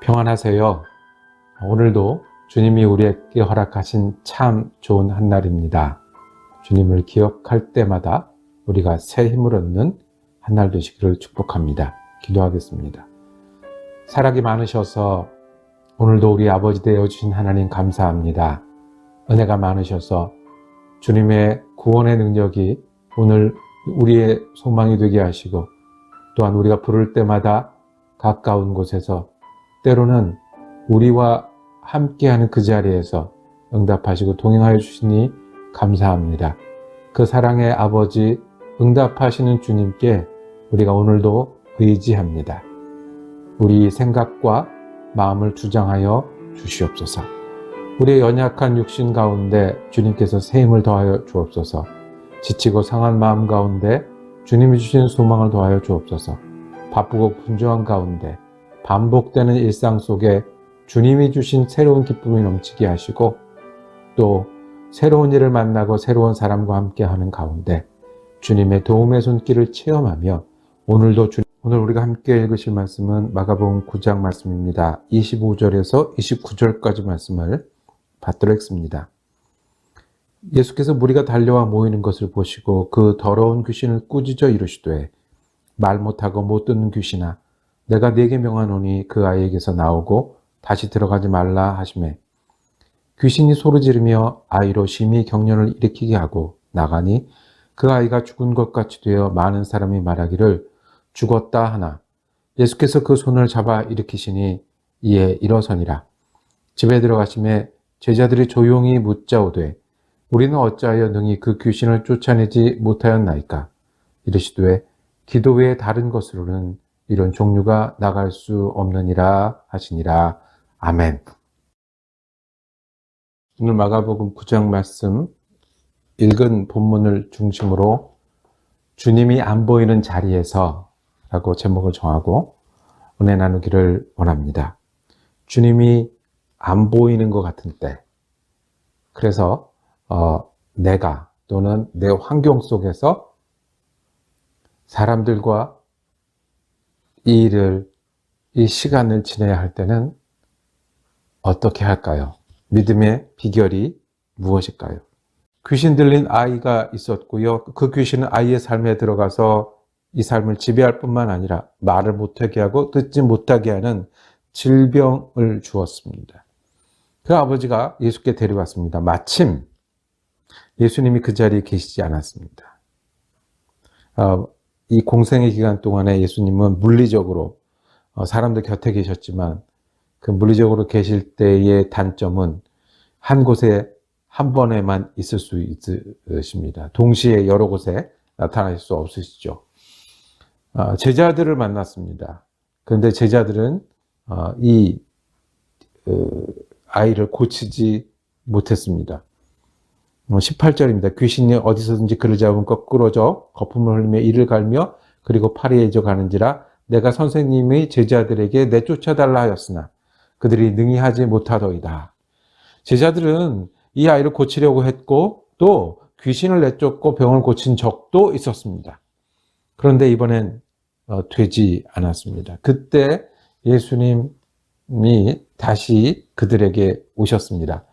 평안하세요. 오늘도 주님이 우리에게 허락하신 참 좋은 한날입니다. 주님을 기억할 때마다 우리가 새 힘을 얻는 한날 되시기를 축복합니다. 기도하겠습니다. 사랑이 많으셔서 오늘도 우리 아버지 되어주신 하나님 감사합니다. 은혜가 많으셔서 주님의 구원의 능력이 오늘 우리의 소망이 되게 하시고, 또한 우리가 부를 때마다 가까운 곳에서 때로는 우리와 함께하는 그 자리에서 응답하시고 동행하여 주시니 감사합니다. 그 사랑의 아버지, 응답하시는 주님께 우리가 오늘도 의지합니다. 우리 생각과 마음을 주장하여 주시옵소서. 우리의 연약한 육신 가운데 주님께서 새 힘을 더하여 주옵소서. 지치고 상한 마음 가운데 주님이 주신 소망을 더하여 주옵소서. 바쁘고 분주한 가운데 반복되는 일상 속에 주님이 주신 새로운 기쁨이 넘치게 하시고, 또 새로운 일을 만나고 새로운 사람과 함께하는 가운데 주님의 도움의 손길을 체험하며 오늘 우리가 함께 읽으실 말씀은 마가복음 9장 말씀입니다. 25절에서 29절까지 말씀을 받도록 하겠습니다. 예수께서 무리가 달려와 모이는 것을 보시고 그 더러운 귀신을 꾸짖어 이르시되, 말 못하고 못 듣는 귀신아, 내가 네게 명하노니 그 아이에게서 나오고 다시 들어가지 말라 하시매, 귀신이 소리지르며 아이로 심히 경련을 일으키게 하고 나가니 그 아이가 죽은 것 같이 되어 많은 사람이 말하기를 죽었다 하나, 예수께서 그 손을 잡아 일으키시니 이에 일어서니라. 집에 들어가심에 제자들이 조용히 묻자오되, 우리는 어찌하여 능히 그 귀신을 쫓아내지 못하였나이까? 이르시되, 기도 외에 다른 것으로는 이런 종류가 나갈 수 없느니라 하시니라. 아멘. 오늘 마가복음 9장 말씀 읽은 본문을 중심으로 주님이 안 보이는 자리에서 라고 제목을 정하고 은혜 나누기를 원합니다. 주님이 안 보이는 것 같은 때, 그래서 내가 또는 내 환경 속에서 사람들과 이 시간을 지내야 할 때는 어떻게 할까요? 믿음의 비결이 무엇일까요? 귀신 들린 아이가 있었고요. 그 귀신은 아이의 삶에 들어가서 이 삶을 지배할 뿐만 아니라 말을 못하게 하고 듣지 못하게 하는 질병을 주었습니다. 그 아버지가 예수께 데려왔습니다. 마침 예수님이 그 자리에 계시지 않았습니다. 이 공생의 기간 동안에 예수님은 물리적으로 사람들 곁에 계셨지만, 그 물리적으로 계실 때의 단점은 한 곳에 한 번에만 있을 수 있으십니다. 동시에 여러 곳에 나타나실 수 없으시죠. 제자들을 만났습니다. 그런데 제자들은 이 아이를 고치지 못했습니다. 18절입니다. 귀신이 어디서든지 그를 잡으면 거꾸러져 거품을 흘리며 이를 갈며 그리고 팔에 에져 가는지라, 내가 선생님의 제자들에게 내쫓아달라 하였으나 그들이 능히 하지 못하더이다. 제자들은 이 아이를 고치려고 했고 또 귀신을 내쫓고 병을 고친 적도 있었습니다. 그런데 이번엔 되지 않았습니다. 그때 예수님이 다시 그들에게 오셨습니다.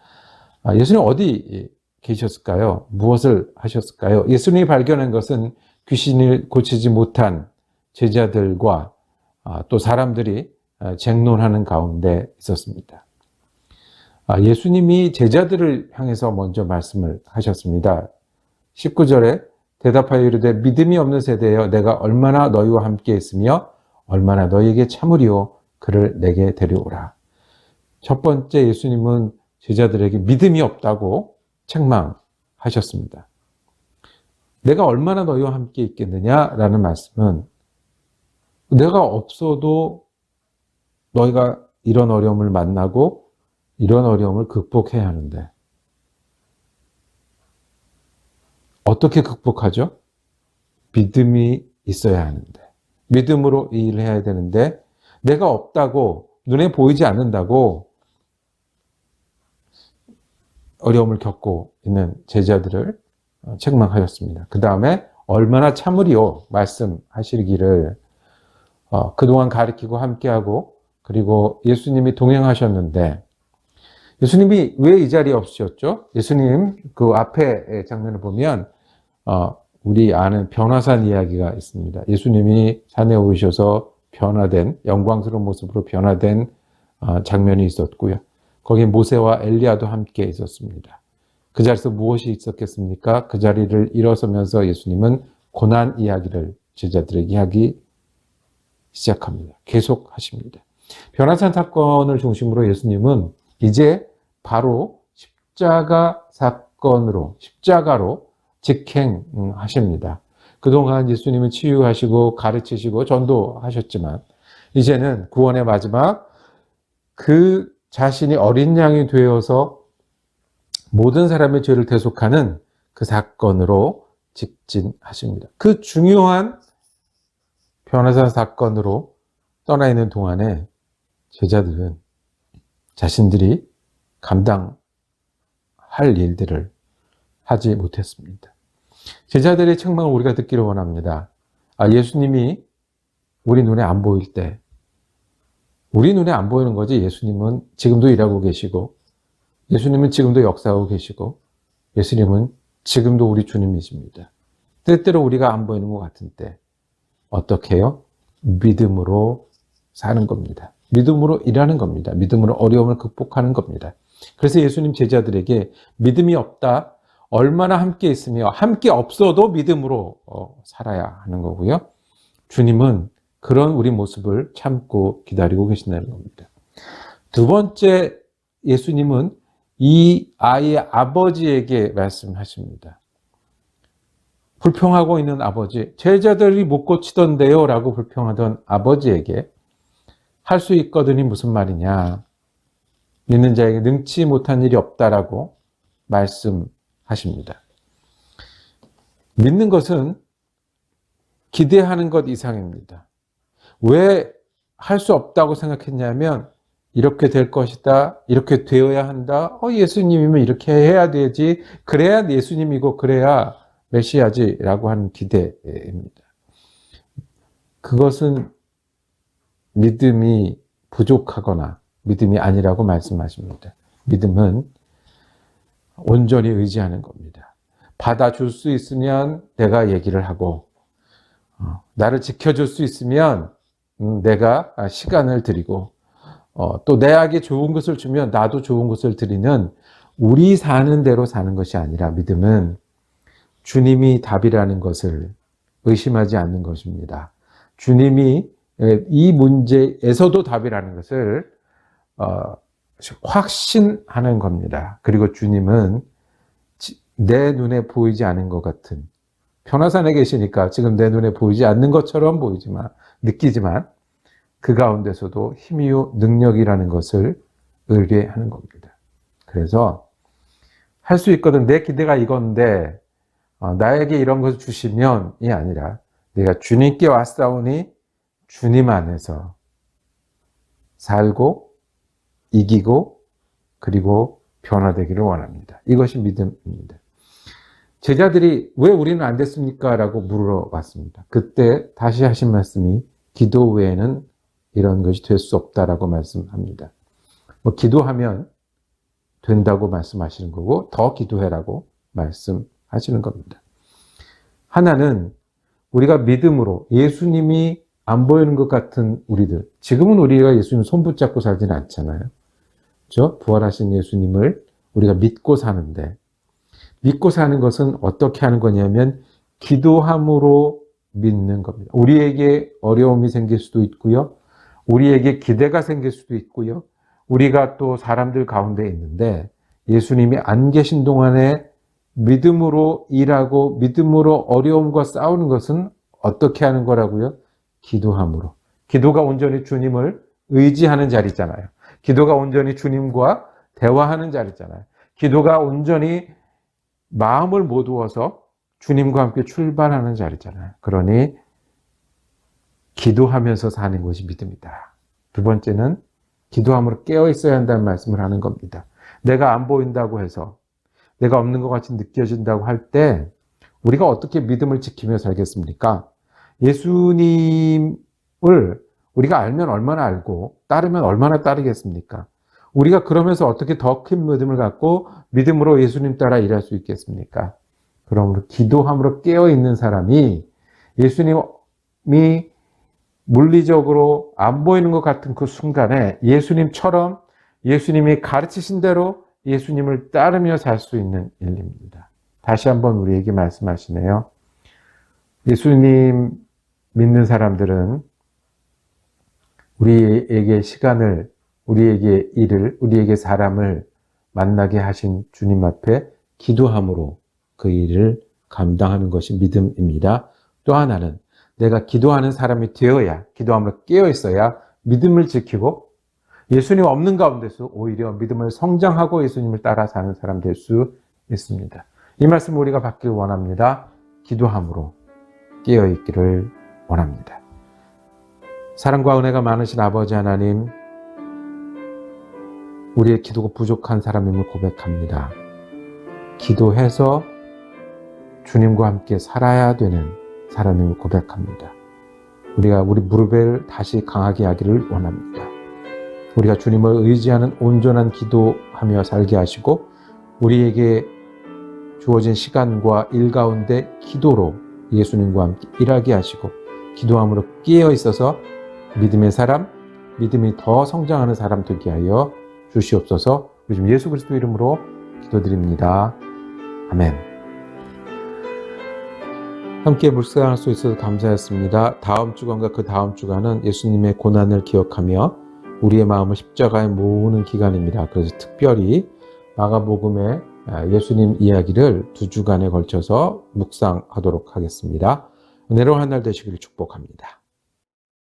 예수님 어디 계셨을까요? 무엇을 하셨을까요? 예수님이 발견한 것은 귀신을 고치지 못한 제자들과 또 사람들이 쟁론하는 가운데 있었습니다. 예수님이 제자들을 향해서 먼저 말씀을 하셨습니다. 19절에 대답하여 이르되, 믿음이 없는 세대여, 내가 얼마나 너희와 함께 있으며 얼마나 너희에게 참으리오, 그를 내게 데려오라. 첫 번째, 예수님은 제자들에게 믿음이 없다고 책망하셨습니다. 내가 얼마나 너희와 함께 있겠느냐라는 말씀은, 내가 없어도 너희가 이런 어려움을 만나고 이런 어려움을 극복해야 하는데 어떻게 극복하죠? 믿음이 있어야 하는데, 믿음으로 이 일을 해야 되는데, 내가 없다고, 눈에 보이지 않는다고 어려움을 겪고 있는 제자들을 책망하였습니다. 그 다음에 얼마나 참으리오 말씀하시기를, 그동안 가르치고 함께하고 그리고 예수님이 동행하셨는데 예수님이 왜 이 자리에 없으셨죠? 예수님 그 앞에 장면을 보면 우리 아는 변화산 이야기가 있습니다. 예수님이 산에 오르셔서 변화된 영광스러운 모습으로 변화된 장면이 있었고요. 거기에 모세와 엘리야도 함께 있었습니다. 그 자리에서 무엇이 있었겠습니까? 그 자리를 일어서면서 예수님은 고난 이야기를 제자들에게 하기 시작합니다. 계속 하십니다. 변화산 사건을 중심으로 예수님은 이제 바로 십자가로 직행하십니다. 그동안 예수님은 치유하시고 가르치시고 전도하셨지만 이제는 구원의 마지막 그 자신이 어린 양이 되어서 모든 사람의 죄를 대속하는 그 사건으로 직진하십니다. 그 중요한 변화산 사건으로 떠나 있는 동안에 제자들은 자신들이 감당할 일들을 하지 못했습니다. 제자들의 책망을 우리가 듣기를 원합니다. 예수님이 우리 눈에 안 보일 때, 우리 눈에 안 보이는 거지 예수님은 지금도 일하고 계시고, 예수님은 지금도 역사하고 계시고, 예수님은 지금도 우리 주님이십니다. 때때로 우리가 안 보이는 것 같은 때 어떻게 해요? 믿음으로 사는 겁니다. 믿음으로 일하는 겁니다. 믿음으로 어려움을 극복하는 겁니다. 그래서 예수님 제자들에게 믿음이 없다, 얼마나 함께 있으며 함께 없어도 믿음으로 살아야 하는 거고요. 주님은 그런 우리 모습을 참고 기다리고 계신다는 겁니다. 두 번째, 예수님은 이 아이의 아버지에게 말씀하십니다. 불평하고 있는 아버지, 제자들이 못 고치던데요 라고 불평하던 아버지에게 할 수 있거든이 무슨 말이냐, 믿는 자에게 능치 못한 일이 없다라고 말씀하십니다. 믿는 것은 기대하는 것 이상입니다. 왜 할 수 없다고 생각했냐면 이렇게 될 것이다, 이렇게 되어야 한다, 예수님이면 이렇게 해야 되지, 그래야 예수님이고 그래야 메시아지라고 하는 기대입니다. 그것은 믿음이 부족하거나 믿음이 아니라고 말씀하십니다. 믿음은 온전히 의지하는 겁니다. 받아줄 수 있으면 내가 얘기를 하고, 나를 지켜줄 수 있으면 내가 시간을 드리고, 또 내에게 좋은 것을 주면 나도 좋은 것을 드리는, 우리 사는 대로 사는 것이 아니라 믿음은 주님이 답이라는 것을 의심하지 않는 것입니다. 주님이 이 문제에서도 답이라는 것을 확신하는 겁니다. 그리고 주님은 내 눈에 보이지 않은 것 같은, 변화산에 계시니까 지금 내 눈에 보이지 않는 것처럼 느끼지만 그 가운데서도 힘이요 능력이라는 것을 의뢰하는 겁니다. 그래서 할 수 있거든, 내 기대가 이건데 나에게 이런 것을 주시면이 아니라 내가 주님께 왔사오니 주님 안에서 살고 이기고 그리고 변화되기를 원합니다. 이것이 믿음입니다. 제자들이 왜 우리는 안 됐습니까? 라고 물어봤습니다. 그때 다시 하신 말씀이 기도 외에는 이런 것이 될 수 없다라고 말씀합니다. 기도하면 된다고 말씀하시는 거고 더 기도해라고 말씀하시는 겁니다. 하나는 우리가 믿음으로 예수님이 안 보이는 것 같은 우리들, 지금은 우리가 예수님 손 붙잡고 살지는 않잖아요. 그렇죠? 부활하신 예수님을 우리가 믿고 사는데, 믿고 사는 것은 어떻게 하는 거냐면 기도함으로 믿는 겁니다. 우리에게 어려움이 생길 수도 있고요. 우리에게 기대가 생길 수도 있고요. 우리가 또 사람들 가운데 있는데 예수님이 안 계신 동안에 믿음으로 일하고 믿음으로 어려움과 싸우는 것은 어떻게 하는 거라고요? 기도함으로. 기도가 온전히 주님을 의지하는 자리잖아요. 기도가 온전히 주님과 대화하는 자리잖아요. 기도가 온전히 마음을 모두어서 주님과 함께 출발하는 자리잖아요. 그러니 기도하면서 사는 것이 믿음이다. 두 번째는 기도함으로 깨어 있어야 한다는 말씀을 하는 겁니다. 내가 안 보인다고 해서, 내가 없는 것 같이 느껴진다고 할 때 우리가 어떻게 믿음을 지키며 살겠습니까? 예수님을 우리가 알면 얼마나 알고 따르면 얼마나 따르겠습니까? 우리가 그러면서 어떻게 더 큰 믿음을 갖고 믿음으로 예수님 따라 일할 수 있겠습니까? 그러므로 기도함으로 깨어있는 사람이 예수님이 물리적으로 안 보이는 것 같은 그 순간에 예수님처럼 예수님이 가르치신 대로 예수님을 따르며 살 수 있는 일입니다. 다시 한번 우리에게 말씀하시네요. 예수님 믿는 사람들은 우리에게 시간을, 우리에게 일을, 우리에게 사람을 만나게 하신 주님 앞에 기도함으로 그 일을 감당하는 것이 믿음입니다. 또 하나는 내가 기도하는 사람이 되어야, 기도함으로 깨어 있어야 믿음을 지키고 예수님 없는 가운데서 오히려 믿음을 성장하고 예수님을 따라 사는 사람 될 수 있습니다. 이 말씀 우리가 받길 원합니다. 기도함으로 깨어 있기를 원합니다. 사랑과 은혜가 많으신 아버지 하나님, 우리의 기도가 부족한 사람임을 고백합니다. 기도해서 주님과 함께 살아야 되는 사람임을 고백합니다. 우리가 우리 무릎을 다시 강하게 하기를 원합니다. 우리가 주님을 의지하는 온전한 기도하며 살게 하시고 우리에게 주어진 시간과 일 가운데 기도로 예수님과 함께 일하게 하시고 기도함으로 깨어 있어서 믿음의 사람, 믿음이 더 성장하는 사람 되게 하여 주시옵소서. 요즘 예수 그리스도 이름으로 기도드립니다. 아멘. 함께 묵상할 수 있어서 감사했습니다. 다음 주간과 그 다음 주간은 예수님의 고난을 기억하며 우리의 마음을 십자가에 모으는 기간입니다. 그래서 특별히 마가복음의 예수님 이야기를 2주간에 걸쳐서 묵상하도록 하겠습니다. 은혜로운 한 날 되시기를 축복합니다.